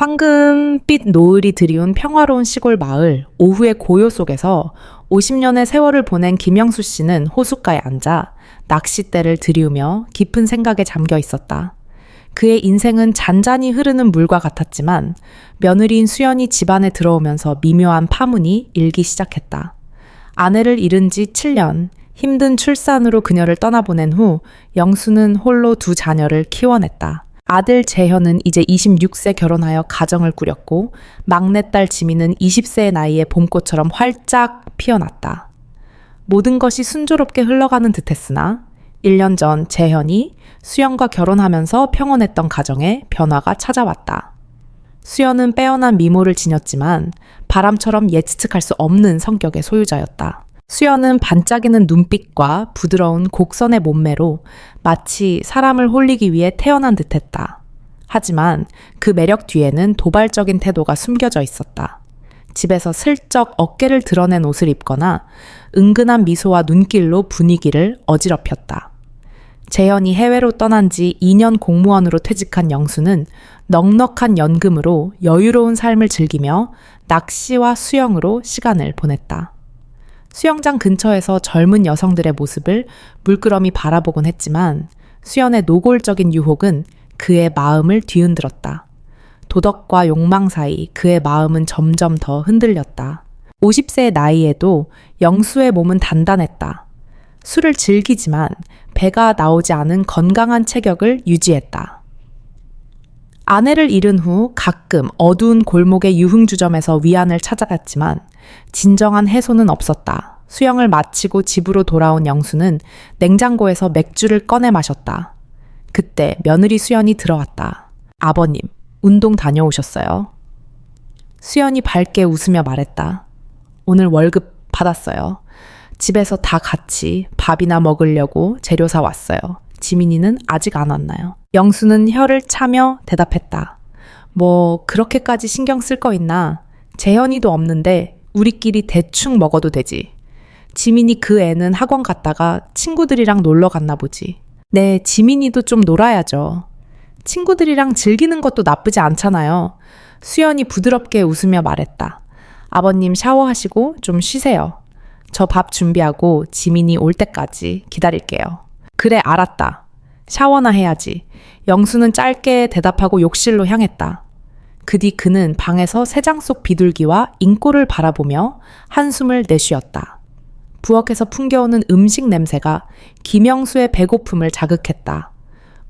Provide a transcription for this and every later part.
황금빛 노을이 드리운 평화로운 시골 마을, 오후의 고요 속에서 50년의 세월을 보낸 김영수 씨는 호숫가에 앉아 낚싯대를 들이우며 깊은 생각에 잠겨 있었다. 그의 인생은 잔잔히 흐르는 물과 같았지만 며느리인 수연이 집안에 들어오면서 미묘한 파문이 일기 시작했다. 아내를 잃은 지 7년, 힘든 출산으로 그녀를 떠나보낸 후 영수는 홀로 두 자녀를 키워냈다. 아들 재현은 이제 26세 결혼하여 가정을 꾸렸고 막내딸 지민은 20세의 나이에 봄꽃처럼 활짝 피어났다. 모든 것이 순조롭게 흘러가는 듯했으나 1년 전 재현이 수연과 결혼하면서 평온했던 가정에 변화가 찾아왔다. 수연은 빼어난 미모를 지녔지만 바람처럼 예측할 수 없는 성격의 소유자였다. 수연은 반짝이는 눈빛과 부드러운 곡선의 몸매로 마치 사람을 홀리기 위해 태어난 듯했다. 하지만 그 매력 뒤에는 도발적인 태도가 숨겨져 있었다. 집에서 슬쩍 어깨를 드러낸 옷을 입거나 은근한 미소와 눈길로 분위기를 어지럽혔다. 재현이 해외로 떠난 지 2년 공무원으로 퇴직한 영수는 넉넉한 연금으로 여유로운 삶을 즐기며 낚시와 수영으로 시간을 보냈다. 수영장 근처에서 젊은 여성들의 모습을 물끄러미 바라보곤 했지만 수연의 노골적인 유혹은 그의 마음을 뒤흔들었다. 도덕과 욕망 사이 그의 마음은 점점 더 흔들렸다. 50세의 나이에도 영수의 몸은 단단했다. 술을 즐기지만 배가 나오지 않은 건강한 체격을 유지했다. 아내를 잃은 후 가끔 어두운 골목의 유흥주점에서 위안을 찾아갔지만 진정한 해소는 없었다. 수영을 마치고 집으로 돌아온 영수는 냉장고에서 맥주를 꺼내 마셨다. 그때 며느리 수연이 들어왔다. 아버님, 운동 다녀오셨어요? 수연이 밝게 웃으며 말했다. 오늘 월급 받았어요. 집에서 다 같이 밥이나 먹으려고 재료 사 왔어요. 지민이는 아직 안 왔나요? 영수는 혀를 차며 대답했다. 뭐 그렇게까지 신경 쓸 거 있나? 재현이도 없는데 우리끼리 대충 먹어도 되지. 지민이 그 애는 학원 갔다가 친구들이랑 놀러 갔나 보지. 네, 지민이도 좀 놀아야죠. 친구들이랑 즐기는 것도 나쁘지 않잖아요. 수연이 부드럽게 웃으며 말했다. 아버님 샤워하시고 좀 쉬세요. 저 밥 준비하고 지민이 올 때까지 기다릴게요. 그래, 알았다. 샤워나 해야지. 영수는 짧게 대답하고 욕실로 향했다. 그 뒤 그는 방에서 새장 속 비둘기와 인꼬를 바라보며 한숨을 내쉬었다. 부엌에서 풍겨오는 음식 냄새가 김영수의 배고픔을 자극했다.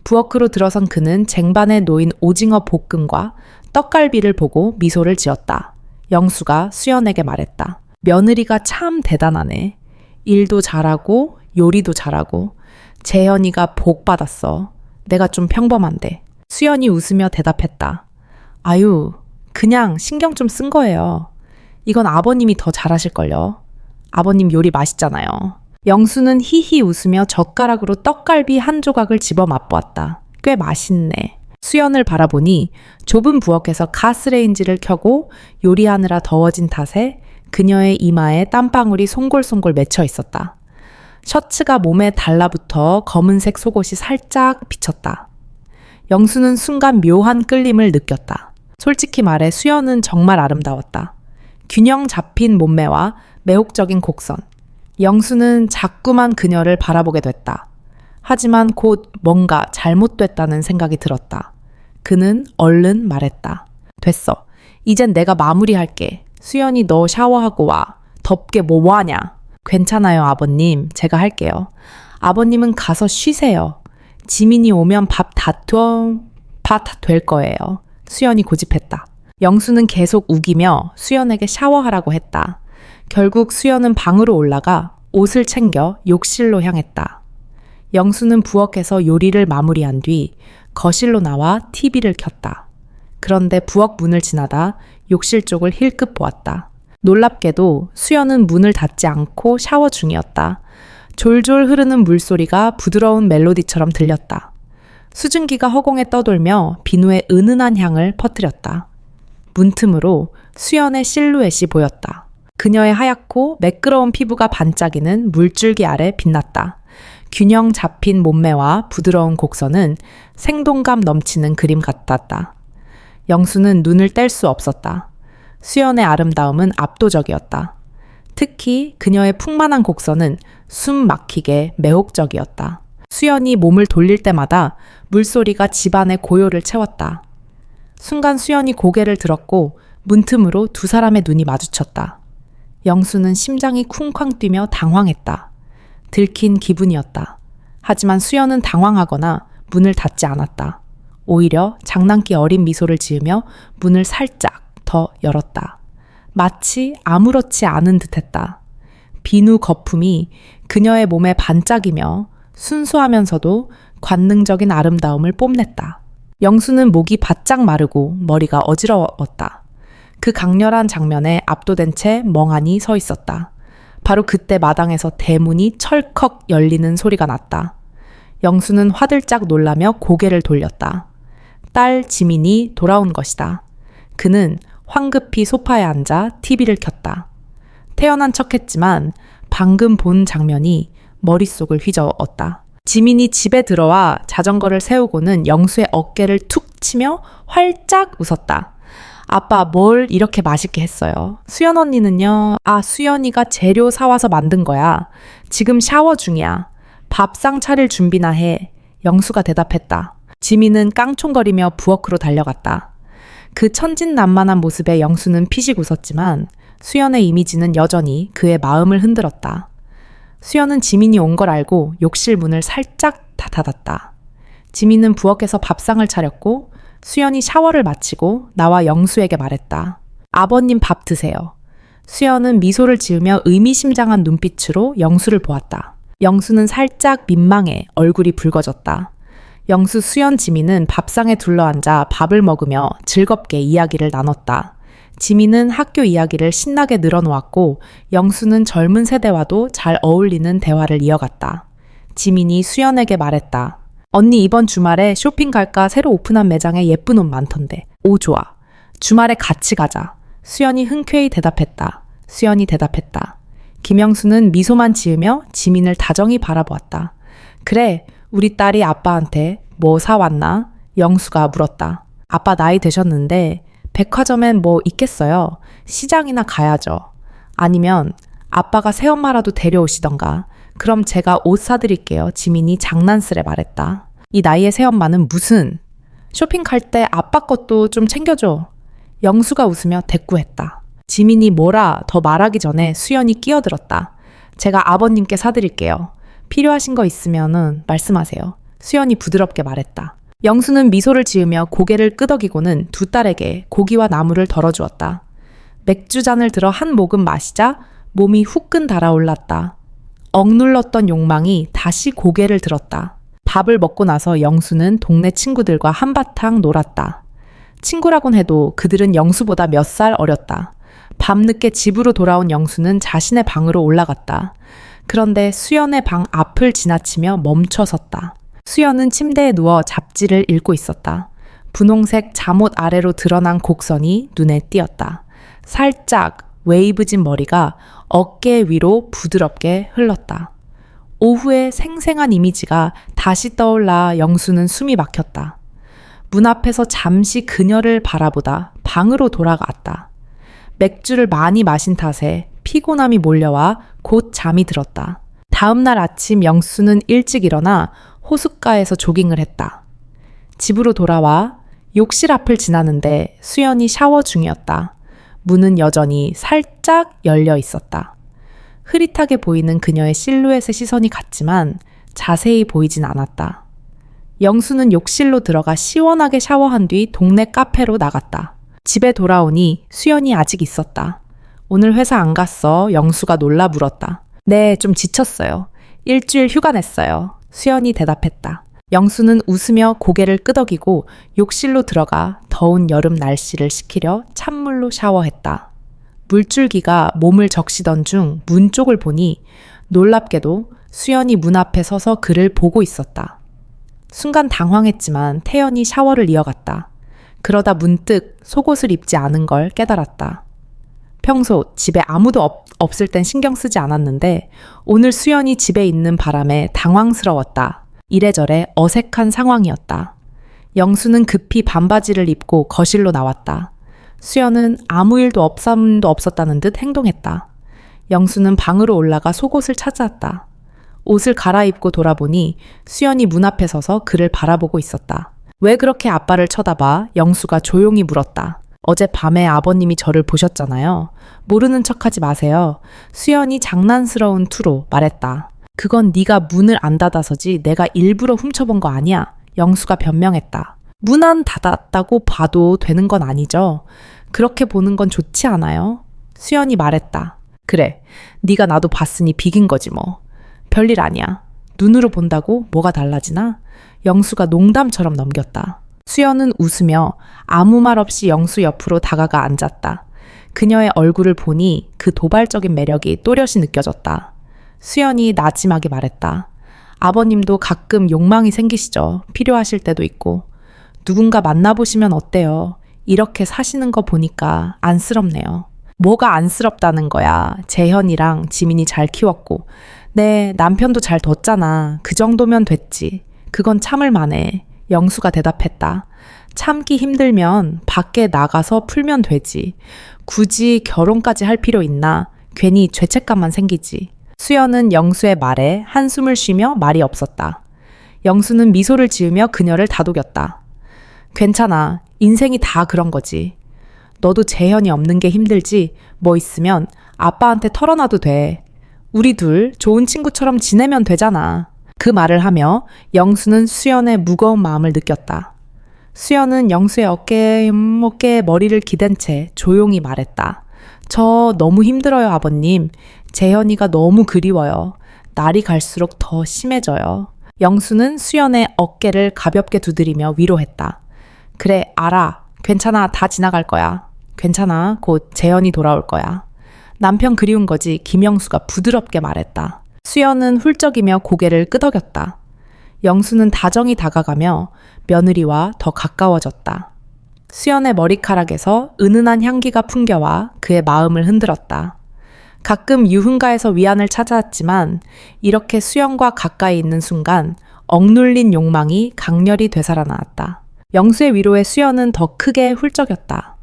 부엌으로 들어선 그는 쟁반에 놓인 오징어 볶음과 떡갈비를 보고 미소를 지었다. 영수가 수연에게 말했다. 며느리가 참 대단하네. 일도 잘하고 요리도 잘하고 재현이가 복 받았어. 내가 좀 평범한데. 수연이 웃으며 대답했다. 아유, 그냥 신경 좀 쓴 거예요. 이건 아버님이 더 잘하실걸요. 아버님 요리 맛있잖아요. 영수는 히히 웃으며 젓가락으로 떡갈비 한 조각을 집어 맛보았다. 꽤 맛있네. 수연을 바라보니 좁은 부엌에서 가스레인지를 켜고 요리하느라 더워진 탓에 그녀의 이마에 땀방울이 송골송골 맺혀 있었다. 셔츠가 몸에 달라붙어 검은색 속옷이 살짝 비쳤다. 영수는 순간 묘한 끌림을 느꼈다. 솔직히 말해 수연은 정말 아름다웠다. 균형 잡힌 몸매와 매혹적인 곡선. 영수는 자꾸만 그녀를 바라보게 됐다. 하지만 곧 뭔가 잘못됐다는 생각이 들었다. 그는 얼른 말했다. 됐어. 이젠 내가 마무리할게. 수연이 너 샤워하고 와. 덥게 뭐 하냐. 괜찮아요, 아버님. 제가 할게요. 아버님은 가서 쉬세요. 지민이 오면 밥 다 될 거예요. 수연이 고집했다. 영수는 계속 우기며 수연에게 샤워하라고 했다. 결국 수연은 방으로 올라가 옷을 챙겨 욕실로 향했다. 영수는 부엌에서 요리를 마무리한 뒤 거실로 나와 TV를 켰다. 그런데 부엌 문을 지나다 욕실 쪽을 힐끗 보았다. 놀랍게도 수연은 문을 닫지 않고 샤워 중이었다. 졸졸 흐르는 물소리가 부드러운 멜로디처럼 들렸다. 수증기가 허공에 떠돌며 비누의 은은한 향을 퍼뜨렸다. 문틈으로 수연의 실루엣이 보였다. 그녀의 하얗고 매끄러운 피부가 반짝이는 물줄기 아래 빛났다. 균형 잡힌 몸매와 부드러운 곡선은 생동감 넘치는 그림 같았다. 영수는 눈을 뗄 수 없었다. 수연의 아름다움은 압도적이었다. 특히 그녀의 풍만한 곡선은 숨 막히게 매혹적이었다. 수연이 몸을 돌릴 때마다 물소리가 집안의 고요를 채웠다. 순간 수연이 고개를 들었고 문틈으로 두 사람의 눈이 마주쳤다. 영수는 심장이 쿵쾅 뛰며 당황했다. 들킨 기분이었다. 하지만 수연은 당황하거나 문을 닫지 않았다. 오히려 장난기 어린 미소를 지으며 문을 살짝 더 열었다. 마치 아무렇지 않은 듯했다. 비누 거품이 그녀의 몸에 반짝이며 순수하면서도 관능적인 아름다움을 뽐냈다. 영수는 목이 바짝 마르고 머리가 어지러웠다. 그 강렬한 장면에 압도된 채 멍하니 서 있었다. 바로 그때 마당에서 대문이 철컥 열리는 소리가 났다. 영수는 화들짝 놀라며 고개를 돌렸다. 딸 지민이 돌아온 것이다. 그는 황급히 소파에 앉아 TV를 켰다. 태연한 척했지만 방금 본 장면이 머릿속을 휘저었다. 지민이 집에 들어와 자전거를 세우고는 영수의 어깨를 툭 치며 활짝 웃었다. 아빠 뭘 이렇게 맛있게 했어요? 수연 언니는요? 아, 수연이가 재료 사와서 만든 거야. 지금 샤워 중이야. 밥상 차릴 준비나 해. 영수가 대답했다. 지민은 깡총거리며 부엌으로 달려갔다. 그 천진난만한 모습에 영수는 피식 웃었지만 수연의 이미지는 여전히 그의 마음을 흔들었다. 수연은 지민이 온 걸 알고 욕실 문을 살짝 닫았다. 지민은 부엌에서 밥상을 차렸고 수연이 샤워를 마치고 나와 영수에게 말했다. 아버님 밥 드세요. 수연은 미소를 지으며 의미심장한 눈빛으로 영수를 보았다. 영수는 살짝 민망해 얼굴이 붉어졌다. 영수, 수연, 지민은 밥상에 둘러앉아 밥을 먹으며 즐겁게 이야기를 나눴다. 지민은 학교 이야기를 신나게 늘어놓았고 영수는 젊은 세대와도 잘 어울리는 대화를 이어갔다. 지민이 수연에게 말했다. 언니 이번 주말에 쇼핑 갈까? 새로 오픈한 매장에 예쁜 옷 많던데. 오 좋아. 주말에 같이 가자. 수연이 흔쾌히 대답했다. 수연이 대답했다. 김영수는 미소만 지으며 지민을 다정히 바라보았다. 그래, 우리 딸이 아빠한테 뭐 사왔나? 영수가 물었다. 아빠 나이 되셨는데 백화점엔 뭐 있겠어요? 시장이나 가야죠. 아니면 아빠가 새엄마라도 데려오시던가. 그럼 제가 옷 사드릴게요. 지민이 장난스레 말했다. 이 나이에 새엄마는 무슨? 쇼핑 갈 때 아빠 것도 좀 챙겨줘. 영수가 웃으며 대꾸했다. 지민이 뭐라 더 말하기 전에 수연이 끼어들었다. 제가 아버님께 사드릴게요. 필요하신 거 있으면은 말씀하세요. 수연이 부드럽게 말했다. 영수는 미소를 지으며 고개를 끄덕이고는 두 딸에게 고기와 나물을 덜어주었다. 맥주잔을 들어 한 모금 마시자 몸이 후끈 달아올랐다. 억눌렀던 욕망이 다시 고개를 들었다. 밥을 먹고 나서 영수는 동네 친구들과 한바탕 놀았다. 친구라곤 해도 그들은 영수보다 몇 살 어렸다. 밤늦게 집으로 돌아온 영수는 자신의 방으로 올라갔다. 그런데 수연의 방 앞을 지나치며 멈춰섰다. 수연은 침대에 누워 잡지를 읽고 있었다. 분홍색 잠옷 아래로 드러난 곡선이 눈에 띄었다. 살짝 웨이브진 머리가 어깨 위로 부드럽게 흘렀다. 오후의 생생한 이미지가 다시 떠올라 영수는 숨이 막혔다. 문 앞에서 잠시 그녀를 바라보다 방으로 돌아갔다. 맥주를 많이 마신 탓에 피곤함이 몰려와 곧 잠이 들었다. 다음 날 아침 영수는 일찍 일어나 호숫가에서 조깅을 했다. 집으로 돌아와 욕실 앞을 지나는데 수연이 샤워 중이었다. 문은 여전히 살짝 열려 있었다. 흐릿하게 보이는 그녀의 실루엣에 시선이 갔지만 자세히 보이진 않았다. 영수는 욕실로 들어가 시원하게 샤워한 뒤 동네 카페로 나갔다. 집에 돌아오니 수연이 아직 있었다. 오늘 회사 안 갔어? 영수가 놀라 물었다. 네, 좀 지쳤어요. 일주일 휴가 냈어요. 수연이 대답했다. 영수는 웃으며 고개를 끄덕이고 욕실로 들어가 더운 여름 날씨를 식히려 찬물로 샤워했다. 물줄기가 몸을 적시던 중 문 쪽을 보니 놀랍게도 수연이 문 앞에 서서 그를 보고 있었다. 순간 당황했지만 태연이 샤워를 이어갔다. 그러다 문득 속옷을 입지 않은 걸 깨달았다. 평소 집에 아무도 없을 땐 신경 쓰지 않았는데 오늘 수연이 집에 있는 바람에 당황스러웠다. 이래저래 어색한 상황이었다. 영수는 급히 반바지를 입고 거실로 나왔다. 수연은 아무 일도 없삼도 없었다는 듯 행동했다. 영수는 방으로 올라가 속옷을 찾아왔다. 옷을 갈아입고 돌아보니 수연이 문 앞에 서서 그를 바라보고 있었다. 왜 그렇게 아빠를 쳐다봐? 영수가 조용히 물었다. 어젯밤에 아버님이 저를 보셨잖아요. 모르는 척하지 마세요. 수연이 장난스러운 투로 말했다. 그건 네가 문을 안 닫아서지 내가 일부러 훔쳐본 거 아니야. 영수가 변명했다. 문 안 닫았다고 봐도 되는 건 아니죠. 그렇게 보는 건 좋지 않아요? 수연이 말했다. 그래, 네가 나도 봤으니 비긴 거지 뭐. 별일 아니야. 눈으로 본다고 뭐가 달라지나? 영수가 농담처럼 넘겼다. 수연은 웃으며 아무 말 없이 영수 옆으로 다가가 앉았다. 그녀의 얼굴을 보니 그 도발적인 매력이 또렷이 느껴졌다. 수연이 나지막에 말했다. 아버님도 가끔 욕망이 생기시죠. 필요하실 때도 있고. 누군가 만나보시면 어때요? 이렇게 사시는 거 보니까 안쓰럽네요. 뭐가 안쓰럽다는 거야. 재현이랑 지민이 잘 키웠고. 네, 남편도 잘 뒀잖아. 그 정도면 됐지. 그건 참을 만해. 영수가 대답했다. 참기 힘들면 밖에 나가서 풀면 되지. 굳이 결혼까지 할 필요 있나? 괜히 죄책감만 생기지. 수연은 영수의 말에 한숨을 쉬며 말이 없었다. 영수는 미소를 지으며 그녀를 다독였다. 괜찮아. 인생이 다 그런 거지. 너도 재현이 없는 게 힘들지. 뭐 있으면 아빠한테 털어놔도 돼. 우리 둘 좋은 친구처럼 지내면 되잖아. 그 말을 하며 영수는 수연의 무거운 마음을 느꼈다. 수연은 영수의 어깨에 머리를 기댄 채 조용히 말했다. 저 너무 힘들어요, 아버님. 재현이가 너무 그리워요. 날이 갈수록 더 심해져요. 영수는 수연의 어깨를 가볍게 두드리며 위로했다. 그래, 알아. 괜찮아. 다 지나갈 거야. 괜찮아. 곧 재현이 돌아올 거야. 남편 그리운 거지. 김영수가 부드럽게 말했다. 수연은 훌쩍이며 고개를 끄덕였다. 영수는 다정히 다가가며 며느리와 더 가까워졌다. 수연의 머리카락에서 은은한 향기가 풍겨와 그의 마음을 흔들었다. 가끔 유흥가에서 위안을 찾아왔지만 이렇게 수연과 가까이 있는 순간 억눌린 욕망이 강렬히 되살아나왔다. 영수의 위로에 수연은 더 크게 훌쩍였다.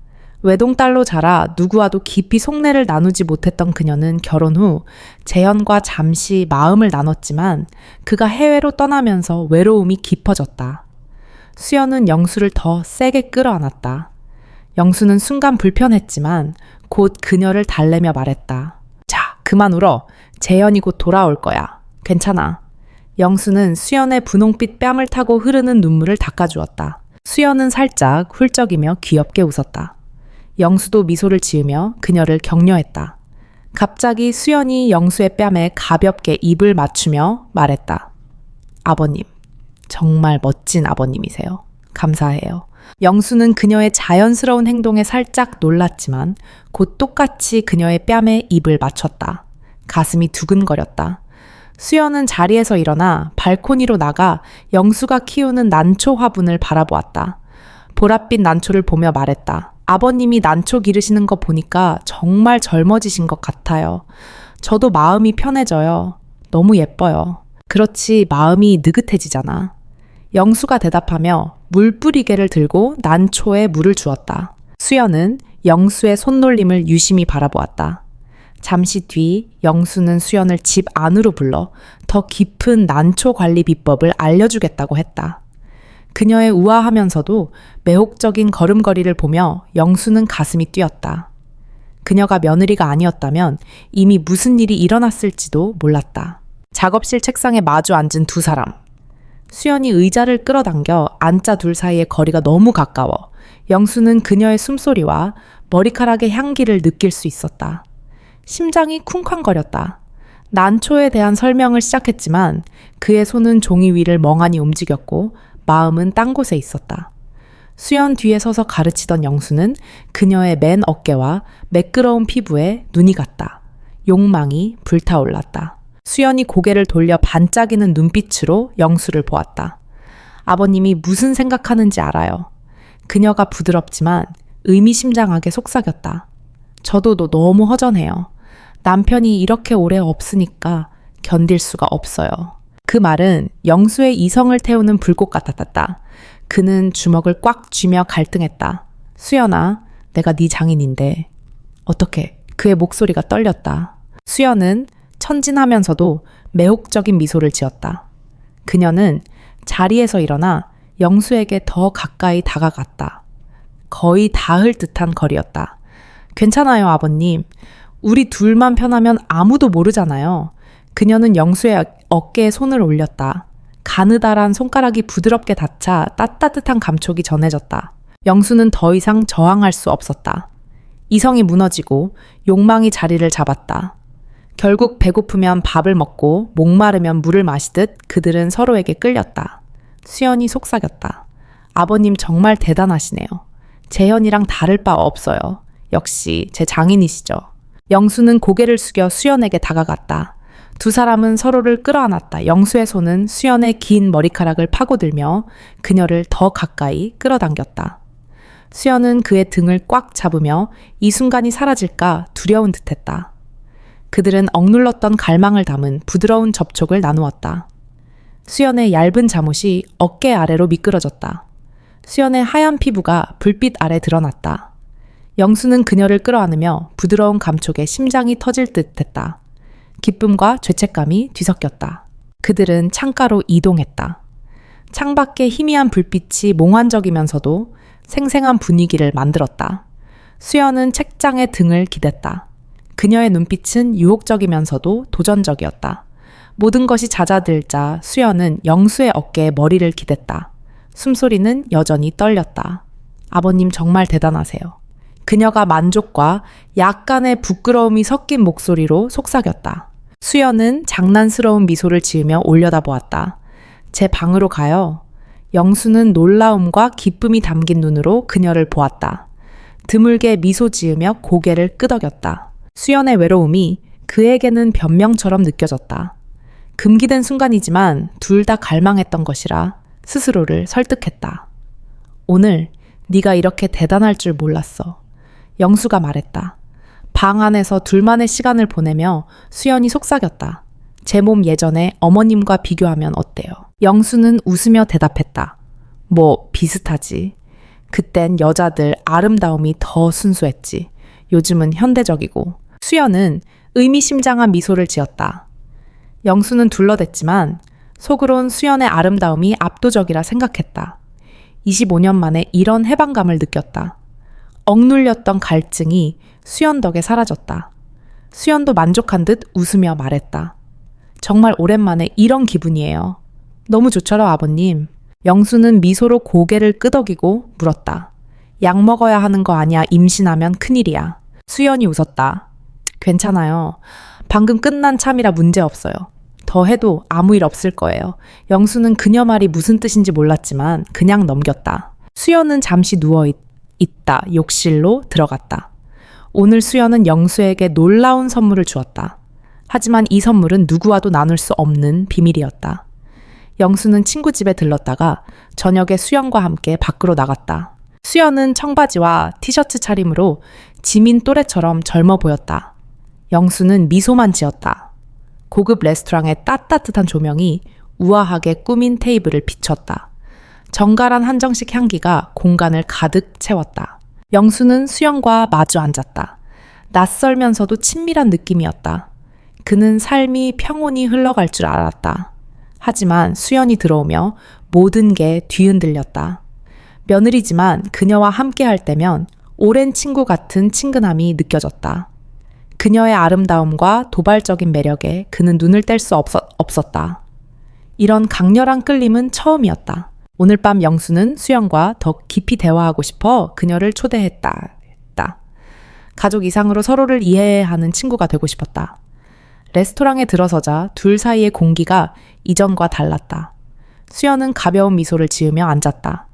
외동딸로 자라 누구와도 깊이 속내를 나누지 못했던 그녀는 결혼 후 재현과 잠시 마음을 나눴지만 그가 해외로 떠나면서 외로움이 깊어졌다. 수연은 영수를 더 세게 끌어안았다. 영수는 순간 불편했지만 곧 그녀를 달래며 말했다. 자, 그만 울어. 재현이 곧 돌아올 거야. 괜찮아. 영수는 수연의 분홍빛 뺨을 타고 흐르는 눈물을 닦아주었다. 수연은 살짝 훌쩍이며 귀엽게 웃었다. 영수도 미소를 지으며 그녀를 격려했다. 갑자기 수연이 영수의 뺨에 가볍게 입을 맞추며 말했다. 아버님, 정말 멋진 아버님이세요. 감사해요. 영수는 그녀의 자연스러운 행동에 살짝 놀랐지만 곧 똑같이 그녀의 뺨에 입을 맞췄다. 가슴이 두근거렸다. 수연은 자리에서 일어나 발코니로 나가 영수가 키우는 난초 화분을 바라보았다. 보랏빛 난초를 보며 말했다. 아버님이 난초 기르시는 거 보니까 정말 젊어지신 것 같아요. 저도 마음이 편해져요. 너무 예뻐요. 그렇지, 마음이 느긋해지잖아. 영수가 대답하며 물뿌리개를 들고 난초에 물을 주었다. 수연은 영수의 손놀림을 유심히 바라보았다. 잠시 뒤 영수는 수연을 집 안으로 불러 더 깊은 난초 관리 비법을 알려주겠다고 했다. 그녀의 우아하면서도 매혹적인 걸음걸이를 보며 영수는 가슴이 뛰었다. 그녀가 며느리가 아니었다면 이미 무슨 일이 일어났을지도 몰랐다. 작업실 책상에 마주 앉은 두 사람. 수연이 의자를 끌어당겨 앉자 둘 사이의 거리가 너무 가까워 영수는 그녀의 숨소리와 머리카락의 향기를 느낄 수 있었다. 심장이 쿵쾅거렸다. 난초에 대한 설명을 시작했지만 그의 손은 종이 위를 멍하니 움직였고 마음은 딴 곳에 있었다. 수연 뒤에 서서 가르치던 영수는 그녀의 맨 어깨와 매끄러운 피부에 눈이 갔다. 욕망이 불타올랐다. 수연이 고개를 돌려 반짝이는 눈빛으로 영수를 보았다. 아버님이 무슨 생각하는지 알아요. 그녀가 부드럽지만 의미심장하게 속삭였다. 저도 너 너무 허전해요. 남편이 이렇게 오래 없으니까 견딜 수가 없어요. 그 말은 영수의 이성을 태우는 불꽃 같았다. 그는 주먹을 꽉 쥐며 갈등했다. 수연아, 내가 네 장인인데. 어떻게? 그의 목소리가 떨렸다. 수연은 천진하면서도 매혹적인 미소를 지었다. 그녀는 자리에서 일어나 영수에게 더 가까이 다가갔다. 거의 닿을 듯한 거리였다. 괜찮아요, 아버님. 우리 둘만 편하면 아무도 모르잖아요. 그녀는 영수의 어깨에 손을 올렸다. 가느다란 손가락이 부드럽게 닿자 따뜻한 감촉이 전해졌다. 영수는 더 이상 저항할 수 없었다. 이성이 무너지고 욕망이 자리를 잡았다. 결국 배고프면 밥을 먹고 목마르면 물을 마시듯 그들은 서로에게 끌렸다. 수연이 속삭였다. 아버님 정말 대단하시네요. 재현이랑 다를 바 없어요. 역시 제 장인이시죠. 영수는 고개를 숙여 수연에게 다가갔다. 두 사람은 서로를 끌어안았다. 영수의 손은 수연의 긴 머리카락을 파고들며 그녀를 더 가까이 끌어당겼다. 수연은 그의 등을 꽉 잡으며 이 순간이 사라질까 두려운 듯했다. 그들은 억눌렀던 갈망을 담은 부드러운 접촉을 나누었다. 수연의 얇은 잠옷이 어깨 아래로 미끄러졌다. 수연의 하얀 피부가 불빛 아래 드러났다. 영수는 그녀를 끌어안으며 부드러운 감촉에 심장이 터질 듯했다. 기쁨과 죄책감이 뒤섞였다. 그들은 창가로 이동했다. 창밖의 희미한 불빛이 몽환적이면서도 생생한 분위기를 만들었다. 수연은 책장에 등을 기댔다. 그녀의 눈빛은 유혹적이면서도 도전적이었다. 모든 것이 잦아들자 수연은 영수의 어깨에 머리를 기댔다. 숨소리는 여전히 떨렸다. 아버님 정말 대단하세요. 그녀가 만족과 약간의 부끄러움이 섞인 목소리로 속삭였다. 수연은 장난스러운 미소를 지으며 올려다보았다. 제 방으로 가요. 영수는 놀라움과 기쁨이 담긴 눈으로 그녀를 보았다. 드물게 미소 지으며 고개를 끄덕였다. 수연의 외로움이 그에게는 변명처럼 느껴졌다. 금기된 순간이지만 둘 다 갈망했던 것이라 스스로를 설득했다. 오늘 네가 이렇게 대단할 줄 몰랐어. 영수가 말했다. 방 안에서 둘만의 시간을 보내며 수연이 속삭였다. 제 몸 예전에 어머님과 비교하면 어때요? 영수는 웃으며 대답했다. 뭐 비슷하지. 그땐 여자들 아름다움이 더 순수했지. 요즘은 현대적이고. 수연은 의미심장한 미소를 지었다. 영수는 둘러댔지만 속으론 수연의 아름다움이 압도적이라 생각했다. 25년 만에 이런 해방감을 느꼈다. 억눌렸던 갈증이 수연 덕에 사라졌다. 수연도 만족한 듯 웃으며 말했다. 정말 오랜만에 이런 기분이에요. 너무 좋죠, 아버님. 영수는 미소로 고개를 끄덕이고 물었다. 약 먹어야 하는 거 아니야. 임신하면 큰일이야. 수연이 웃었다. 괜찮아요. 방금 끝난 참이라 문제 없어요. 더 해도 아무 일 없을 거예요. 영수는 그녀 말이 무슨 뜻인지 몰랐지만 그냥 넘겼다. 수연은 잠시 누워있다 욕실로 들어갔다. 오늘 수연은 영수에게 놀라운 선물을 주었다. 하지만 이 선물은 누구와도 나눌 수 없는 비밀이었다. 영수는 친구 집에 들렀다가 저녁에 수연과 함께 밖으로 나갔다. 수연은 청바지와 티셔츠 차림으로 지민 또래처럼 젊어 보였다. 영수는 미소만 지었다. 고급 레스토랑의 따뜻한 조명이 우아하게 꾸민 테이블을 비췄다. 정갈한 한정식 향기가 공간을 가득 채웠다. 영수는 수연과 마주 앉았다. 낯설면서도 친밀한 느낌이었다. 그는 삶이 평온히 흘러갈 줄 알았다. 하지만 수연이 들어오며 모든 게 뒤흔들렸다. 며느리지만 그녀와 함께 할 때면 오랜 친구 같은 친근함이 느껴졌다. 그녀의 아름다움과 도발적인 매력에 그는 눈을 뗄 수 없었다. 이런 강렬한 끌림은 처음이었다. 오늘 밤 영수는 수연과 더 깊이 대화하고 싶어 그녀를 초대했다. 가족 이상으로 서로를 이해하는 친구가 되고 싶었다. 레스토랑에 들어서자 둘 사이의 공기가 이전과 달랐다. 수연은 가벼운 미소를 지으며 앉았다.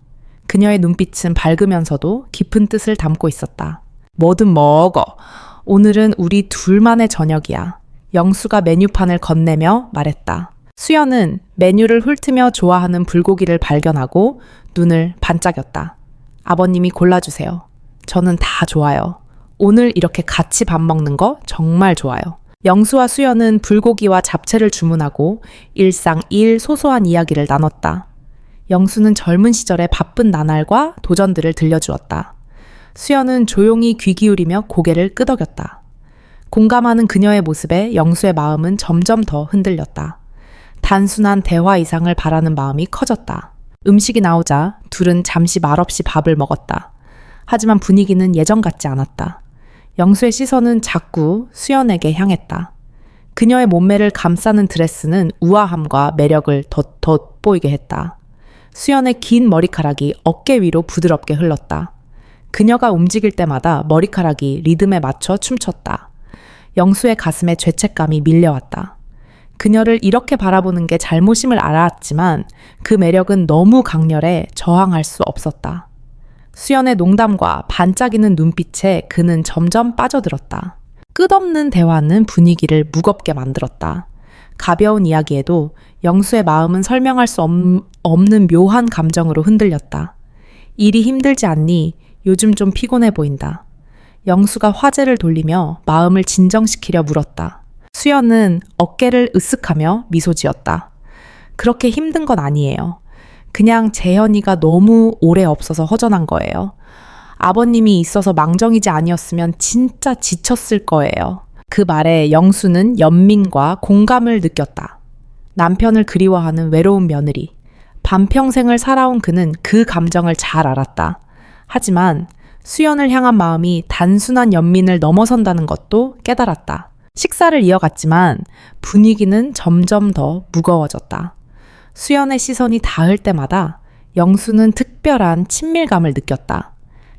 그녀의 눈빛은 밝으면서도 깊은 뜻을 담고 있었다. 뭐든 먹어. 오늘은 우리 둘만의 저녁이야. 영수가 메뉴판을 건네며 말했다. 수연은 메뉴를 훑으며 좋아하는 불고기를 발견하고 눈을 반짝였다. 아버님이 골라주세요. 저는 다 좋아요. 오늘 이렇게 같이 밥 먹는 거 정말 좋아요. 영수와 수연은 불고기와 잡채를 주문하고 일상 일 소소한 이야기를 나눴다. 영수는 젊은 시절의 바쁜 나날과 도전들을 들려주었다. 수연은 조용히 귀 기울이며 고개를 끄덕였다. 공감하는 그녀의 모습에 영수의 마음은 점점 더 흔들렸다. 단순한 대화 이상을 바라는 마음이 커졌다. 음식이 나오자 둘은 잠시 말없이 밥을 먹었다. 하지만 분위기는 예전 같지 않았다. 영수의 시선은 자꾸 수연에게 향했다. 그녀의 몸매를 감싸는 드레스는 우아함과 매력을 돋보이게 했다. 수연의 긴 머리카락이 어깨 위로 부드럽게 흘렀다. 그녀가 움직일 때마다 머리카락이 리듬에 맞춰 춤췄다. 영수의 가슴에 죄책감이 밀려왔다. 그녀를 이렇게 바라보는 게 잘못임을 알았지만 그 매력은 너무 강렬해 저항할 수 없었다. 수연의 농담과 반짝이는 눈빛에 그는 점점 빠져들었다. 끝없는 대화는 분위기를 무겁게 만들었다. 가벼운 이야기에도 영수의 마음은 설명할 수 없는 묘한 감정으로 흔들렸다. 일이 힘들지 않니? 요즘 좀 피곤해 보인다. 영수가 화제를 돌리며 마음을 진정시키려 물었다. 수연은 어깨를 으쓱하며 미소 지었다. 그렇게 힘든 건 아니에요. 그냥 재현이가 너무 오래 없어서 허전한 거예요. 아버님이 있어서 망정이지 아니었으면 진짜 지쳤을 거예요. 그 말에 영수는 연민과 공감을 느꼈다. 남편을 그리워하는 외로운 며느리. 반평생을 살아온 그는 그 감정을 잘 알았다. 하지만 수연을 향한 마음이 단순한 연민을 넘어선다는 것도 깨달았다. 식사를 이어갔지만 분위기는 점점 더 무거워졌다. 수연의 시선이 닿을 때마다 영수는 특별한 친밀감을 느꼈다.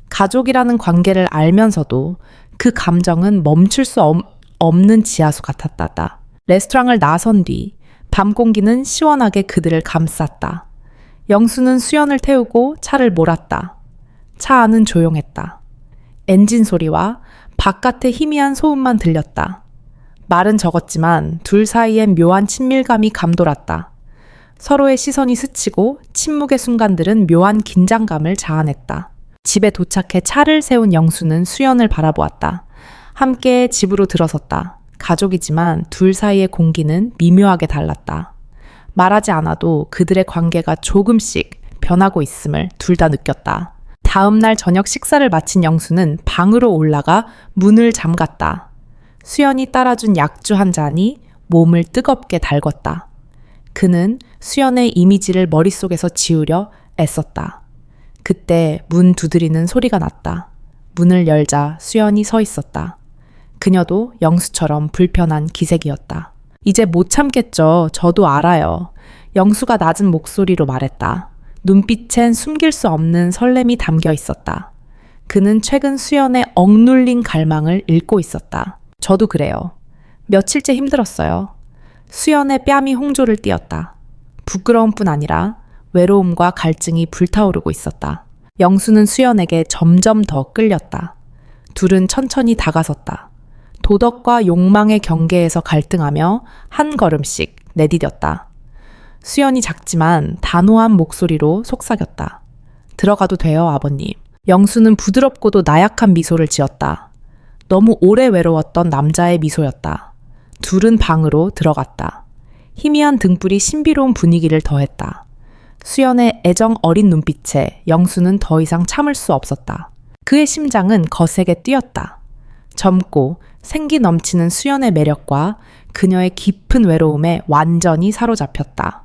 가족이라는 관계를 알면서도 그 감정은 멈출 수 없는 지하수 같았다. 레스토랑을 나선 뒤 밤 공기는 시원하게 그들을 감쌌다. 영수는 수연을 태우고 차를 몰았다. 차 안은 조용했다. 엔진 소리와 바깥의 희미한 소음만 들렸다. 말은 적었지만 둘 사이엔 묘한 친밀감이 감돌았다. 서로의 시선이 스치고 침묵의 순간들은 묘한 긴장감을 자아냈다. 집에 도착해 차를 세운 영수는 수연을 바라보았다. 함께 집으로 들어섰다. 가족이지만 둘 사이의 공기는 미묘하게 달랐다. 말하지 않아도 그들의 관계가 조금씩 변하고 있음을 둘 다 느꼈다. 다음 날 저녁 식사를 마친 영수는 방으로 올라가 문을 잠갔다. 수연이 따라준 약주 한 잔이 몸을 뜨겁게 달궜다. 그는 수연의 이미지를 머릿속에서 지우려 애썼다. 그때 문 두드리는 소리가 났다. 문을 열자 수연이 서 있었다. 그녀도 영수처럼 불편한 기색이었다. 이제 못 참겠죠. 저도 알아요. 영수가 낮은 목소리로 말했다. 눈빛엔 숨길 수 없는 설렘이 담겨 있었다. 그는 최근 수연의 억눌린 갈망을 읽고 있었다. 저도 그래요. 며칠째 힘들었어요. 수연의 뺨이 홍조를 띄었다. 부끄러움뿐 아니라 외로움과 갈증이 불타오르고 있었다. 영수는 수연에게 점점 더 끌렸다. 둘은 천천히 다가섰다. 도덕과 욕망의 경계에서 갈등하며 한 걸음씩 내디뎠다. 수연이 작지만 단호한 목소리로 속삭였다. 들어가도 돼요, 아버님. 영수는 부드럽고도 나약한 미소를 지었다. 너무 오래 외로웠던 남자의 미소였다. 둘은 방으로 들어갔다. 희미한 등불이 신비로운 분위기를 더했다. 수연의 애정 어린 눈빛에 영수는 더 이상 참을 수 없었다. 그의 심장은 거세게 뛰었다. 젊고 생기 넘치는 수연의 매력과 그녀의 깊은 외로움에 완전히 사로잡혔다.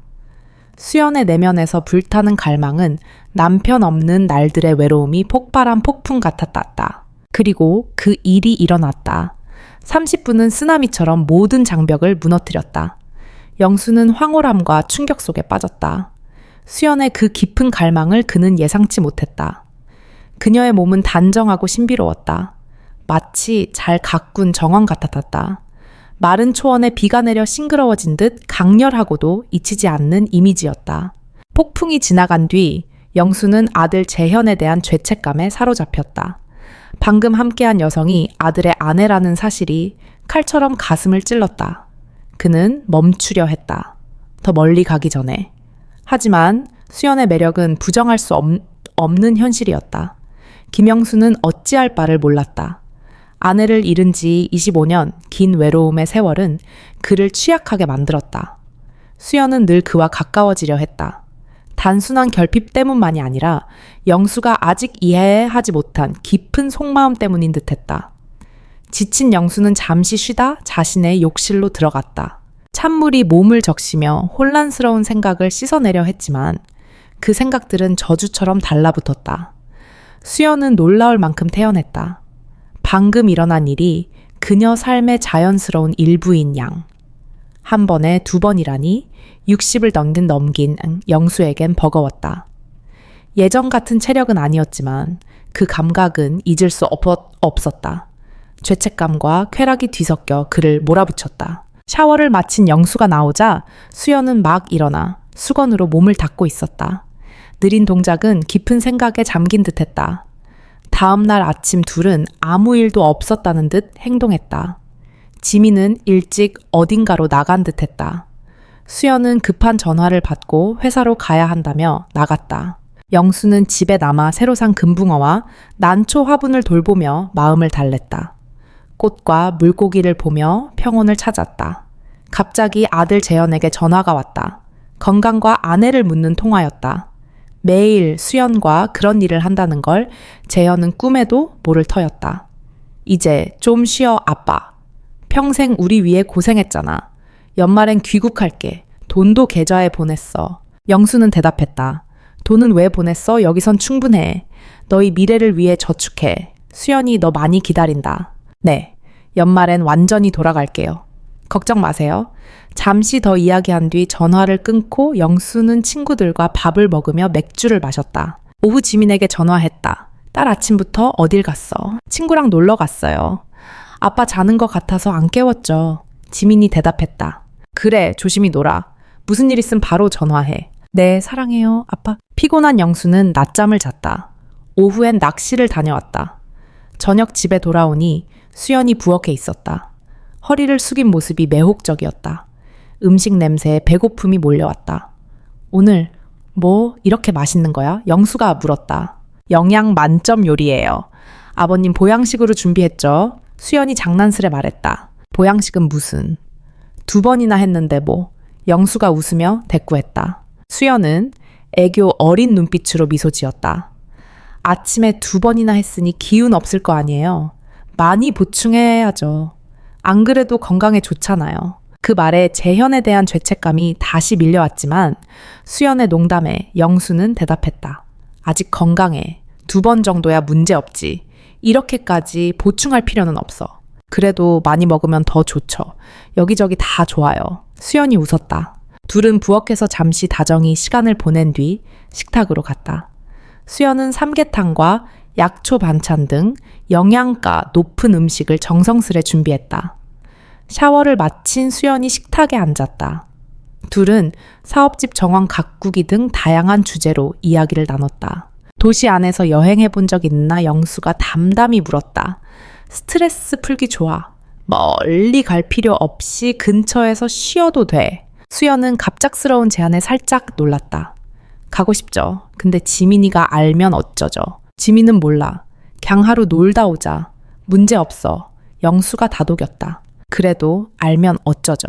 수연의 내면에서 불타는 갈망은 남편 없는 날들의 외로움이 폭발한 폭풍 같았다. 그리고 그 일이 일어났다. 30분은 쓰나미처럼 모든 장벽을 무너뜨렸다. 영수는 황홀함과 충격 속에 빠졌다. 수연의 그 깊은 갈망을 그는 예상치 못했다. 그녀의 몸은 단정하고 신비로웠다. 마치 잘 가꾼 정원 같았다. 마른 초원에 비가 내려 싱그러워진 듯 강렬하고도 잊히지 않는 이미지였다. 폭풍이 지나간 뒤 영수는 아들 재현에 대한 죄책감에 사로잡혔다. 방금 함께한 여성이 아들의 아내라는 사실이 칼처럼 가슴을 찔렀다. 그는 멈추려 했다. 더 멀리 가기 전에. 하지만 수연의 매력은 부정할 수 없는 현실이었다. 김영수는 어찌할 바를 몰랐다. 아내를 잃은 지 25년 긴 외로움의 세월은 그를 취약하게 만들었다. 수연은 늘 그와 가까워지려 했다. 단순한 결핍 때문만이 아니라 영수가 아직 이해하지 못한 깊은 속마음 때문인 듯했다. 지친 영수는 잠시 쉬다 자신의 욕실로 들어갔다. 찬물이 몸을 적시며 혼란스러운 생각을 씻어내려 했지만 그 생각들은 저주처럼 달라붙었다. 수연은 놀라울 만큼 태연했다. 방금 일어난 일이 그녀 삶의 자연스러운 일부인 양. 한 번에 두 번이라니 60을 넘긴 영수에겐 버거웠다. 예전 같은 체력은 아니었지만 그 감각은 잊을 수 없었다. 죄책감과 쾌락이 뒤섞여 그를 몰아붙였다. 샤워를 마친 영수가 나오자 수연은 막 일어나 수건으로 몸을 닦고 있었다. 느린 동작은 깊은 생각에 잠긴 듯했다. 다음 날 아침 둘은 아무 일도 없었다는 듯 행동했다. 지민은 일찍 어딘가로 나간 듯했다. 수연은 급한 전화를 받고 회사로 가야 한다며 나갔다. 영수는 집에 남아 새로 산 금붕어와 난초 화분을 돌보며 마음을 달랬다. 꽃과 물고기를 보며 평온을 찾았다. 갑자기 아들 재현에게 전화가 왔다. 건강과 아내를 묻는 통화였다. 매일 수연과 그런 일을 한다는 걸 재현은 꿈에도 모를 터였다. 이제 좀 쉬어 아빠. 평생 우리 위해 고생했잖아. 연말엔 귀국할게. 돈도 계좌에 보냈어. 영수는 대답했다. 돈은 왜 보냈어? 여기선 충분해. 너희 미래를 위해 저축해. 수연이 너 많이 기다린다. 네, 연말엔 완전히 돌아갈게요. 걱정 마세요. 잠시 더 이야기한 뒤 전화를 끊고 영수는 친구들과 밥을 먹으며 맥주를 마셨다. 오후 지민에게 전화했다. 딸 아침부터 어딜 갔어? 친구랑 놀러 갔어요. 아빠 자는 것 같아서 안 깨웠죠. 지민이 대답했다. 그래, 조심히 놀아. 무슨 일 있으면 바로 전화해. 네, 사랑해요, 아빠. 피곤한 영수는 낮잠을 잤다. 오후엔 낚시를 다녀왔다. 저녁 집에 돌아오니 수연이 부엌에 있었다. 허리를 숙인 모습이 매혹적이었다. 음식 냄새에 배고픔이 몰려왔다. 오늘 뭐 이렇게 맛있는 거야? 영수가 물었다. 영양 만점 요리예요. 아버님 보양식으로 준비했죠? 수연이 장난스레 말했다. 보양식은 무슨? 2번이나 했는데 뭐. 영수가 웃으며 대꾸했다. 수연은 애교 어린 눈빛으로 미소 지었다. 아침에 2번이나 했으니 기운 없을 거 아니에요. 많이 보충해야죠. 안 그래도 건강에 좋잖아요. 그 말에 재현에 대한 죄책감이 다시 밀려왔지만 수연의 농담에 영수는 대답했다. 아직 건강해. 2번 정도야 문제없지. 이렇게까지 보충할 필요는 없어. 그래도 많이 먹으면 더 좋죠. 여기저기 다 좋아요. 수연이 웃었다. 둘은 부엌에서 잠시 다정히 시간을 보낸 뒤 식탁으로 갔다. 수연은 삼계탕과 약초 반찬 등 영양가 높은 음식을 정성스레 준비했다. 샤워를 마친 수연이 식탁에 앉았다. 둘은 사업집 정원 가꾸기 등 다양한 주제로 이야기를 나눴다. 도시 안에서 여행해 본 적 있나 영수가 담담히 물었다. 스트레스 풀기 좋아. 멀리 갈 필요 없이 근처에서 쉬어도 돼. 수연은 갑작스러운 제안에 살짝 놀랐다. 가고 싶죠. 근데 지민이가 알면 어쩌죠. 지민은 몰라. 그냥 하루 놀다 오자. 문제 없어. 영수가 다독였다. 그래도 알면 어쩌죠.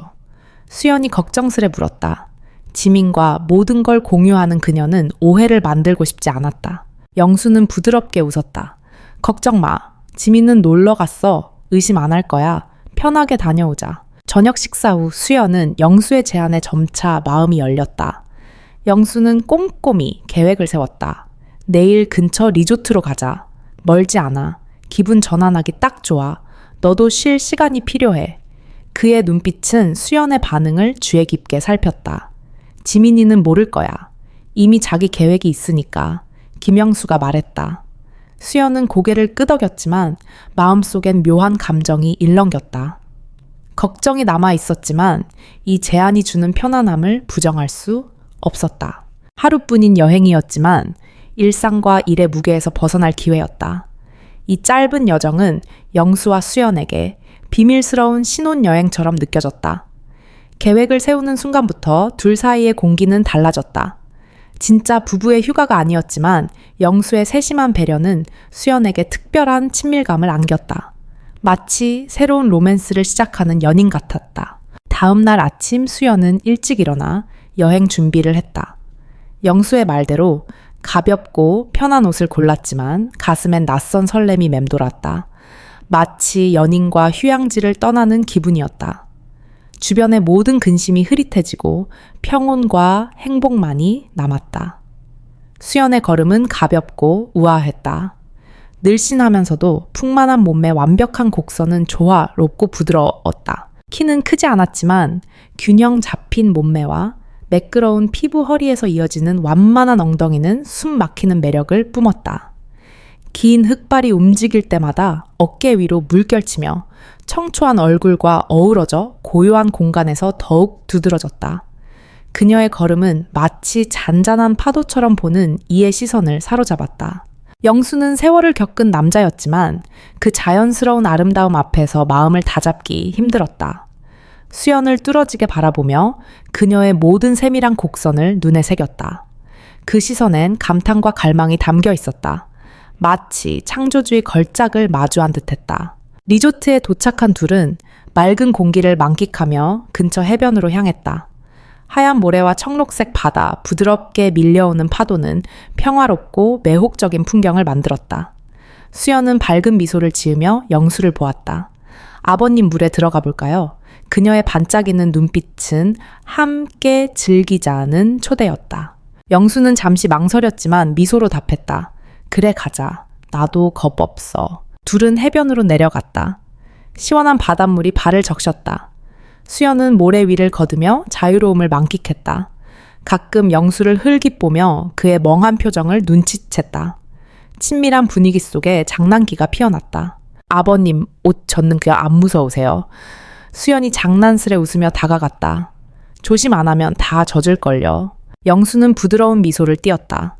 수연이 걱정스레 물었다. 지민과 모든 걸 공유하는 그녀는 오해를 만들고 싶지 않았다. 영수는 부드럽게 웃었다. 걱정 마. 지민은 놀러 갔어. 의심 안 할 거야. 편하게 다녀오자. 저녁 식사 후 수연은 영수의 제안에 점차 마음이 열렸다. 영수는 꼼꼼히 계획을 세웠다. 내일 근처 리조트로 가자. 멀지 않아. 기분 전환하기 딱 좋아. 너도 쉴 시간이 필요해. 그의 눈빛은 수연의 반응을 주의 깊게 살폈다. 지민이는 모를 거야. 이미 자기 계획이 있으니까. 김영수가 말했다. 수연은 고개를 끄덕였지만 마음속엔 묘한 감정이 일렁겼다. 걱정이 남아 있었지만 이 제안이 주는 편안함을 부정할 수 없었다. 하루뿐인 여행이었지만 일상과 일의 무게에서 벗어날 기회였다. 이 짧은 여정은 영수와 수연에게 비밀스러운 신혼여행처럼 느껴졌다. 계획을 세우는 순간부터 둘 사이의 공기는 달라졌다. 진짜 부부의 휴가가 아니었지만 영수의 세심한 배려는 수연에게 특별한 친밀감을 안겼다. 마치 새로운 로맨스를 시작하는 연인 같았다. 다음 날 아침 수연은 일찍 일어나 여행 준비를 했다. 영수의 말대로 가볍고 편한 옷을 골랐지만 가슴엔 낯선 설렘이 맴돌았다. 마치 연인과 휴양지를 떠나는 기분이었다. 주변의 모든 근심이 흐릿해지고 평온과 행복만이 남았다. 수연의 걸음은 가볍고 우아했다. 늘씬하면서도 풍만한 몸매 완벽한 곡선은 조화롭고 부드러웠다. 키는 크지 않았지만 균형 잡힌 몸매와 매끄러운 피부 허리에서 이어지는 완만한 엉덩이는 숨 막히는 매력을 뿜었다. 긴 흑발이 움직일 때마다 어깨 위로 물결치며 청초한 얼굴과 어우러져 고요한 공간에서 더욱 두드러졌다. 그녀의 걸음은 마치 잔잔한 파도처럼 보는 이의 시선을 사로잡았다. 영수는 세월을 겪은 남자였지만 그 자연스러운 아름다움 앞에서 마음을 다잡기 힘들었다. 수연을 뚫어지게 바라보며 그녀의 모든 세밀한 곡선을 눈에 새겼다. 그 시선엔 감탄과 갈망이 담겨 있었다. 마치 창조주의 걸작을 마주한 듯했다. 리조트에 도착한 둘은 맑은 공기를 만끽하며 근처 해변으로 향했다. 하얀 모래와 청록색 바다, 부드럽게 밀려오는 파도는 평화롭고 매혹적인 풍경을 만들었다. 수연은 밝은 미소를 지으며 영수를 보았다. 아버님 물에 들어가 볼까요? 그녀의 반짝이는 눈빛은 함께 즐기자는 초대였다. 영수는 잠시 망설였지만 미소로 답했다. 그래 가자. 나도 겁 없어. 둘은 해변으로 내려갔다. 시원한 바닷물이 발을 적셨다. 수연은 모래 위를 걷으며 자유로움을 만끽했다. 가끔 영수를 흘깃보며 그의 멍한 표정을 눈치챘다. 친밀한 분위기 속에 장난기가 피어났다. 아버님 옷 젖는 그냥 안 무서우세요? 수연이 장난스레 웃으며 다가갔다. 조심 안 하면 다 젖을걸요. 영수는 부드러운 미소를 띄었다.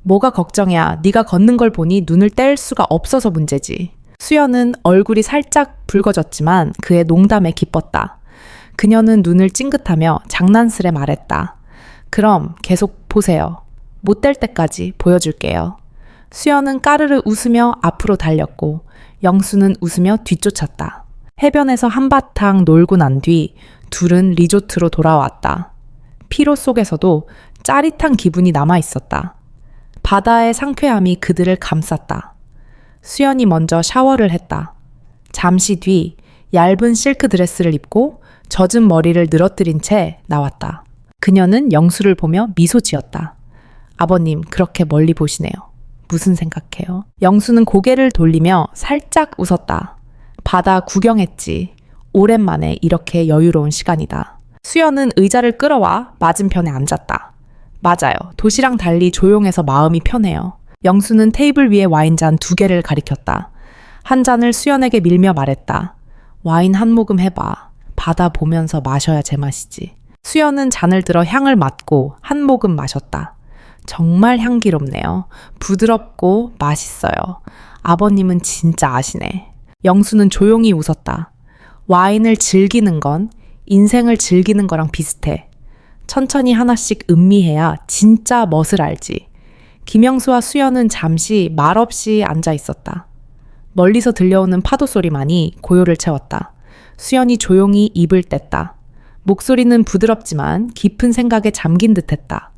뭐가 걱정이야. 네가 걷는 걸 보니 눈을 뗄 수가 없어서 문제지. 수연은 얼굴이 살짝 붉어졌지만 그의 농담에 기뻤다. 그녀는 눈을 찡긋하며 장난스레 말했다. 그럼 계속 보세요. 못 뗄 때까지 보여줄게요. 수연은 까르르 웃으며 앞으로 달렸고 영수는 웃으며 뒤쫓았다. 해변에서 한바탕 놀고 난 뒤 둘은 리조트로 돌아왔다. 피로 속에서도 짜릿한 기분이 남아 있었다. 바다의 상쾌함이 그들을 감쌌다. 수연이 먼저 샤워를 했다. 잠시 뒤 얇은 실크 드레스를 입고 젖은 머리를 늘어뜨린 채 나왔다. 그녀는 영수를 보며 미소 지었다. 아버님 그렇게 멀리 보시네요. 무슨 생각해요? 영수는 고개를 돌리며 살짝 웃었다. 바다 구경했지. 오랜만에 이렇게 여유로운 시간이다. 수연은 의자를 끌어와 맞은편에 앉았다. 맞아요. 도시랑 달리 조용해서 마음이 편해요. 영수는 테이블 위에 와인잔 2개를 가리켰다. 한 잔을 수연에게 밀며 말했다. 와인 한 모금 해봐. 바다 보면서 마셔야 제맛이지. 수연은 잔을 들어 향을 맡고 한 모금 마셨다. 정말 향기롭네요. 부드럽고 맛있어요. 아버님은 진짜 아시네. 영수는 조용히 웃었다. 와인을 즐기는 건 인생을 즐기는 거랑 비슷해. 천천히 하나씩 음미해야 진짜 멋을 알지. 김영수와 수연은 잠시 말없이 앉아 있었다. 멀리서 들려오는 파도 소리만이 고요를 채웠다. 수연이 조용히 입을 뗐다. 목소리는 부드럽지만 깊은 생각에 잠긴 듯했다.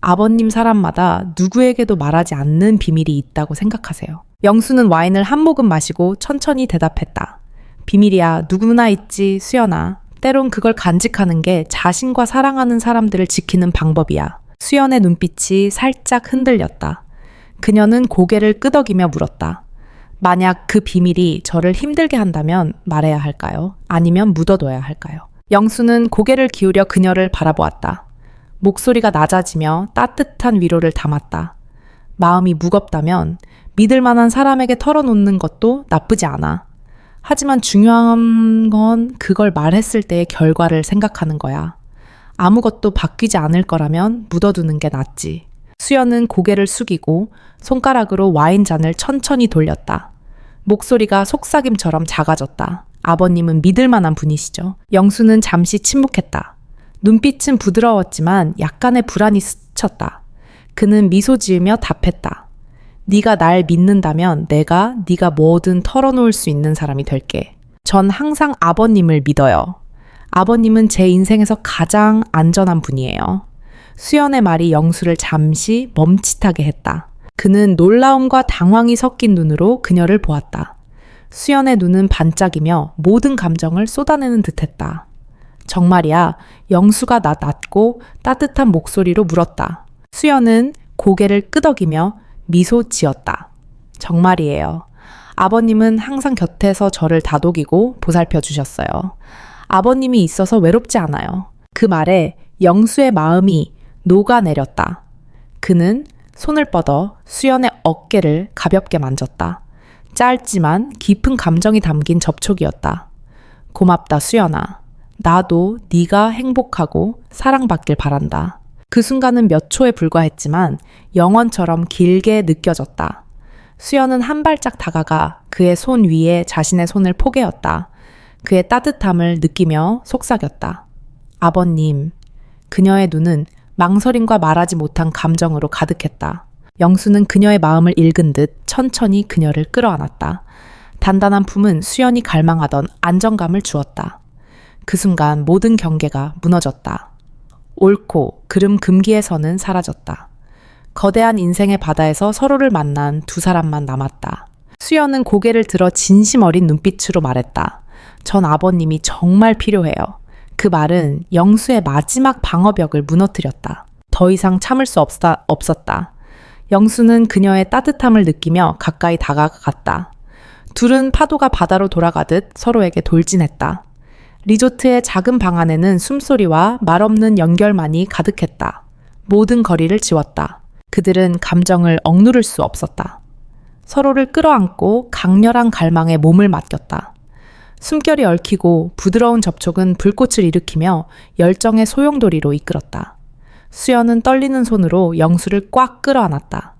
아버님 사람마다 누구에게도 말하지 않는 비밀이 있다고 생각하세요. 영수는 와인을 한 모금 마시고 천천히 대답했다. 비밀이야 누구나 있지 수연아. 때론 그걸 간직하는 게 자신과 사랑하는 사람들을 지키는 방법이야. 수연의 눈빛이 살짝 흔들렸다. 그녀는 고개를 끄덕이며 물었다. 만약 그 비밀이 저를 힘들게 한다면 말해야 할까요? 아니면 묻어둬야 할까요? 영수는 고개를 기울여 그녀를 바라보았다. 목소리가 낮아지며 따뜻한 위로를 담았다. 마음이 무겁다면 믿을 만한 사람에게 털어놓는 것도 나쁘지 않아. 하지만 중요한 건 그걸 말했을 때의 결과를 생각하는 거야. 아무것도 바뀌지 않을 거라면 묻어두는 게 낫지. 수연은 고개를 숙이고 손가락으로 와인잔을 천천히 돌렸다. 목소리가 속삭임처럼 작아졌다. 아버님은 믿을 만한 분이시죠. 영수는 잠시 침묵했다. 눈빛은 부드러웠지만 약간의 불안이 스쳤다. 그는 미소 지으며 답했다. 네가 날 믿는다면 내가 네가 뭐든 털어놓을 수 있는 사람이 될게. 전 항상 아버님을 믿어요. 아버님은 제 인생에서 가장 안전한 분이에요. 수연의 말이 영수를 잠시 멈칫하게 했다. 그는 놀라움과 당황이 섞인 눈으로 그녀를 보았다. 수연의 눈은 반짝이며 모든 감정을 쏟아내는 듯했다. 정말이야, 영수가 나 낮고 따뜻한 목소리로 물었다. 수연은 고개를 끄덕이며 미소 지었다. 정말이에요. 아버님은 항상 곁에서 저를 다독이고 보살펴 주셨어요. 아버님이 있어서 외롭지 않아요. 그 말에 영수의 마음이 녹아내렸다. 그는 손을 뻗어 수연의 어깨를 가볍게 만졌다. 짧지만 깊은 감정이 담긴 접촉이었다. 고맙다, 수연아. 나도 네가 행복하고 사랑받길 바란다. 그 순간은 몇 초에 불과했지만 영원처럼 길게 느껴졌다. 수연은 한 발짝 다가가 그의 손 위에 자신의 손을 포개었다. 그의 따뜻함을 느끼며 속삭였다. 아버님. 그녀의 눈은 망설임과 말하지 못한 감정으로 가득했다. 영수는 그녀의 마음을 읽은 듯 천천히 그녀를 끌어안았다. 단단한 품은 수연이 갈망하던 안정감을 주었다. 그 순간 모든 경계가 무너졌다. 옳고 그름 금기에서는 사라졌다. 거대한 인생의 바다에서 서로를 만난 두 사람만 남았다. 수연은 고개를 들어 진심 어린 눈빛으로 말했다. 전 아버님이 정말 필요해요. 그 말은 영수의 마지막 방어벽을 무너뜨렸다. 더 이상 참을 수 없었다. 영수는 그녀의 따뜻함을 느끼며 가까이 다가갔다. 둘은 파도가 바다로 돌아가듯 서로에게 돌진했다. 리조트의 작은 방 안에는 숨소리와 말없는 연결만이 가득했다. 모든 거리를 지웠다. 그들은 감정을 억누를 수 없었다. 서로를 끌어안고 강렬한 갈망에 몸을 맡겼다. 숨결이 얽히고 부드러운 접촉은 불꽃을 일으키며 열정의 소용돌이로 이끌었다. 수연은 떨리는 손으로 영수를 꽉 끌어안았다.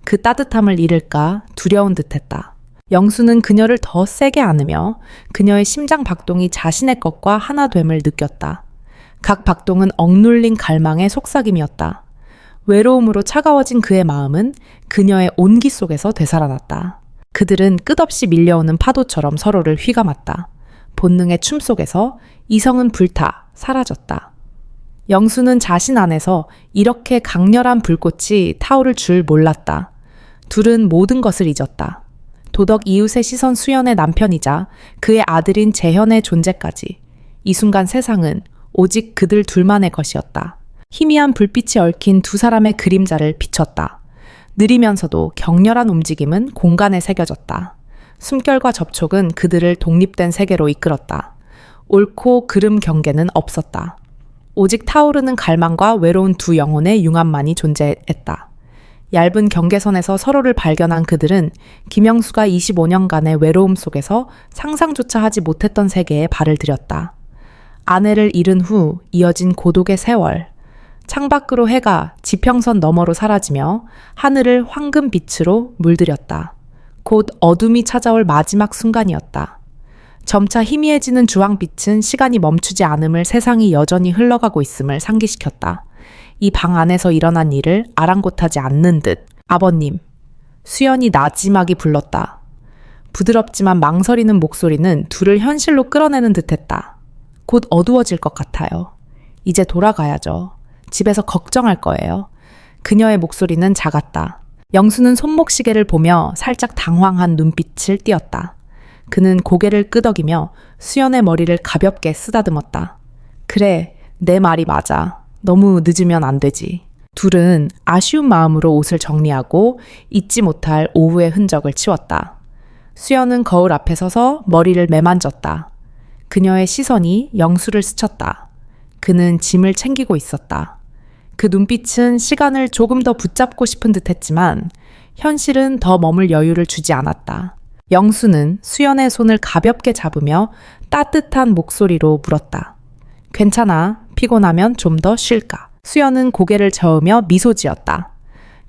그 따뜻함을 잃을까 두려운 듯했다. 영수는 그녀를 더 세게 안으며 그녀의 심장 박동이 자신의 것과 하나됨을 느꼈다. 각 박동은 억눌린 갈망의 속삭임이었다. 외로움으로 차가워진 그의 마음은 그녀의 온기 속에서 되살아났다. 그들은 끝없이 밀려오는 파도처럼 서로를 휘감았다. 본능의 춤 속에서 이성은 불타 사라졌다. 영수는 자신 안에서 이렇게 강렬한 불꽃이 타오를 줄 몰랐다. 둘은 모든 것을 잊었다. 도덕 이웃의 시선 수연의 남편이자 그의 아들인 재현의 존재까지. 이 순간 세상은 오직 그들 둘만의 것이었다. 희미한 불빛이 얽힌 두 사람의 그림자를 비췄다. 느리면서도 격렬한 움직임은 공간에 새겨졌다. 숨결과 접촉은 그들을 독립된 세계로 이끌었다. 옳고 그름 경계는 없었다. 오직 타오르는 갈망과 외로운 두 영혼의 융합만이 존재했다. 얇은 경계선에서 서로를 발견한 그들은 김영수가 25년간의 외로움 속에서 상상조차 하지 못했던 세계에 발을 들였다. 아내를 잃은 후 이어진 고독의 세월. 창밖으로 해가 지평선 너머로 사라지며 하늘을 황금빛으로 물들였다. 곧 어둠이 찾아올 마지막 순간이었다. 점차 희미해지는 주황빛은 시간이 멈추지 않음을 세상이 여전히 흘러가고 있음을 상기시켰다. 이 방 안에서 일어난 일을 아랑곳하지 않는 듯. 아버님. 수연이 나지막이 불렀다. 부드럽지만 망설이는 목소리는 둘을 현실로 끌어내는 듯했다. 곧 어두워질 것 같아요. 이제 돌아가야죠. 집에서 걱정할 거예요. 그녀의 목소리는 작았다. 영수는 손목시계를 보며 살짝 당황한 눈빛을 띄었다. 그는 고개를 끄덕이며 수연의 머리를 가볍게 쓰다듬었다. 그래, 내 말이 맞아. 너무 늦으면 안 되지. 둘은 아쉬운 마음으로 옷을 정리하고 잊지 못할 오후의 흔적을 치웠다. 수연은 거울 앞에 서서 머리를 매만졌다. 그녀의 시선이 영수를 스쳤다. 그는 짐을 챙기고 있었다. 그 눈빛은 시간을 조금 더 붙잡고 싶은 듯했지만 현실은 더 머물 여유를 주지 않았다. 영수는 수연의 손을 가볍게 잡으며 따뜻한 목소리로 물었다. 괜찮아. 피곤하면 좀 더 쉴까? 수연은 고개를 저으며 미소 지었다.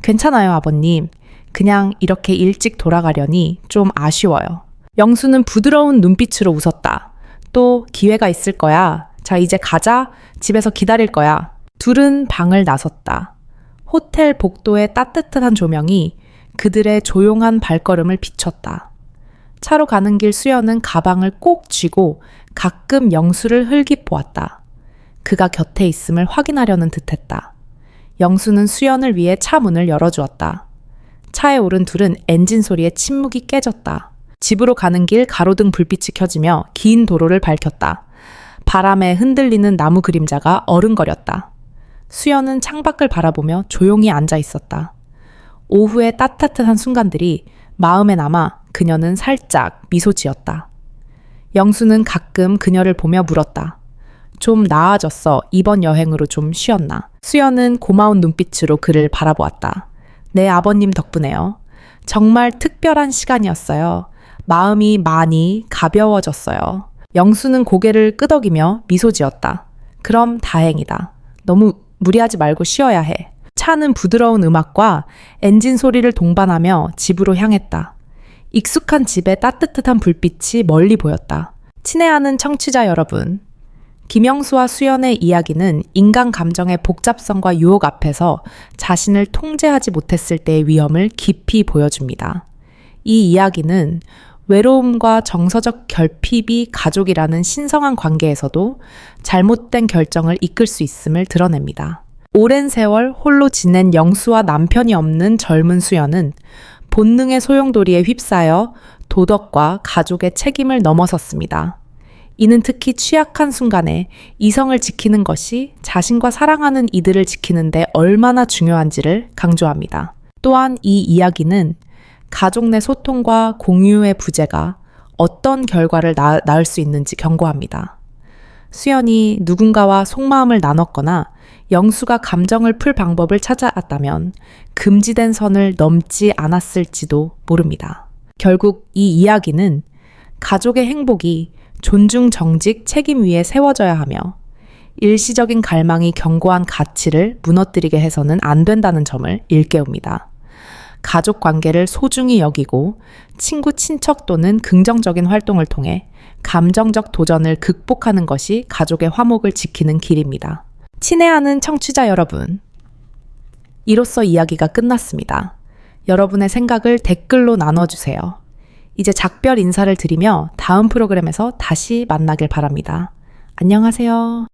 괜찮아요, 아버님. 그냥 이렇게 일찍 돌아가려니 좀 아쉬워요. 영수는 부드러운 눈빛으로 웃었다. 또 기회가 있을 거야. 자, 이제 가자. 집에서 기다릴 거야. 둘은 방을 나섰다. 호텔 복도의 따뜻한 조명이 그들의 조용한 발걸음을 비췄다. 차로 가는 길 수연은 가방을 꼭 쥐고 가끔 영수를 흘깃 보았다. 그가 곁에 있음을 확인하려는 듯했다. 영수는 수연을 위해 차 문을 열어주었다. 차에 오른 둘은 엔진 소리에 침묵이 깨졌다. 집으로 가는 길 가로등 불빛이 켜지며 긴 도로를 밝혔다. 바람에 흔들리는 나무 그림자가 어른거렸다. 수연은 창밖을 바라보며 조용히 앉아 있었다. 오후의 따뜻한 순간들이 마음에 남아 그녀는 살짝 미소 지었다. 영수는 가끔 그녀를 보며 물었다. 좀 나아졌어. 이번 여행으로 좀 쉬었나? 수연은 고마운 눈빛으로 그를 바라보았다. 네, 아버님 덕분에요. 정말 특별한 시간이었어요. 마음이 많이 가벼워졌어요. 영수는 고개를 끄덕이며 미소 지었다. 그럼 다행이다. 너무 무리하지 말고 쉬어야 해. 차는 부드러운 음악과 엔진 소리를 동반하며 집으로 향했다. 익숙한 집의 따뜻한 불빛이 멀리 보였다. 친애하는 청취자 여러분, 김영수와 수연의 이야기는 인간 감정의 복잡성과 유혹 앞에서 자신을 통제하지 못했을 때의 위험을 깊이 보여줍니다. 이 이야기는 외로움과 정서적 결핍이 가족이라는 신성한 관계에서도 잘못된 결정을 이끌 수 있음을 드러냅니다. 오랜 세월 홀로 지낸 영수와 남편이 없는 젊은 수연은 본능의 소용돌이에 휩싸여 도덕과 가족의 책임을 넘어섰습니다. 이는 특히 취약한 순간에 이성을 지키는 것이 자신과 사랑하는 이들을 지키는 데 얼마나 중요한지를 강조합니다. 또한 이 이야기는 가족 내 소통과 공유의 부재가 어떤 결과를 낳을 수 있는지 경고합니다. 수연이 누군가와 속마음을 나눴거나 영수가 감정을 풀 방법을 찾아왔다면 금지된 선을 넘지 않았을지도 모릅니다. 결국 이 이야기는 가족의 행복이 존중, 정직, 책임 위에 세워져야 하며 일시적인 갈망이 견고한 가치를 무너뜨리게 해서는 안 된다는 점을 일깨웁니다. 가족 관계를 소중히 여기고 친구, 친척 또는 긍정적인 활동을 통해 감정적 도전을 극복하는 것이 가족의 화목을 지키는 길입니다. 친애하는 청취자 여러분, 이로써 이야기가 끝났습니다. 여러분의 생각을 댓글로 나눠주세요. 이제 작별 인사를 드리며 다음 프로그램에서 다시 만나길 바랍니다. 안녕하세요.